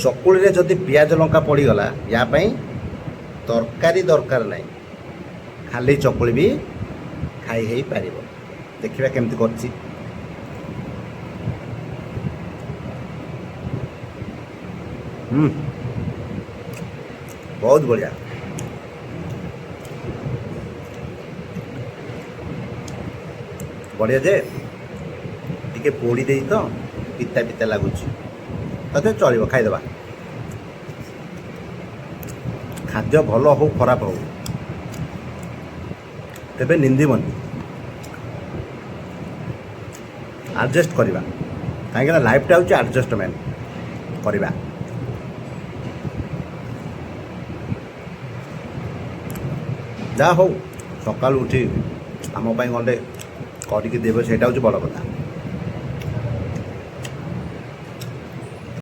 ଚକୁଳିରେ ଯଦି ପିଆଜ ଲଙ୍କା ପଡ଼ିଗଲା ୟା ପାଇଁ ତରକାରୀ ଦରକାର ନାହିଁ, ଖାଲି ଚକୁଳି ବି ଖାଇ ହେଇପାରିବ। ଦେଖିବା କେମିତି କରୁଛି। ବହୁତ ବଢ଼ିଆ। ବଢ଼ିଆ ଯେ ଟିକେ ପୋଡ଼ି ଦେଇ ତ ପିତା ପିତା ଲାଗୁଛି, ତତେ ଚଳିବ, ଖାଇଦେବା। ଖାଦ୍ୟ ଭଲ ହଉ ଖରାପ ହଉ ତେବେ ନିନ୍ଦିବନି, ଆଡ଼ଜଷ୍ଟ କରିବା। କାହିଁକିନା ଲାଇଫଟା ହେଉଛି ଆଡ଼ଜଷ୍ଟମେଣ୍ଟ କରିବା। ଯାହା ହଉ ସକାଳୁ ଉଠି ଆମ ପାଇଁ ଗଣ୍ଡେ କରିକି ଦେବେ, ସେଇଟା ହେଉଛି ବଡ଼ କଥା।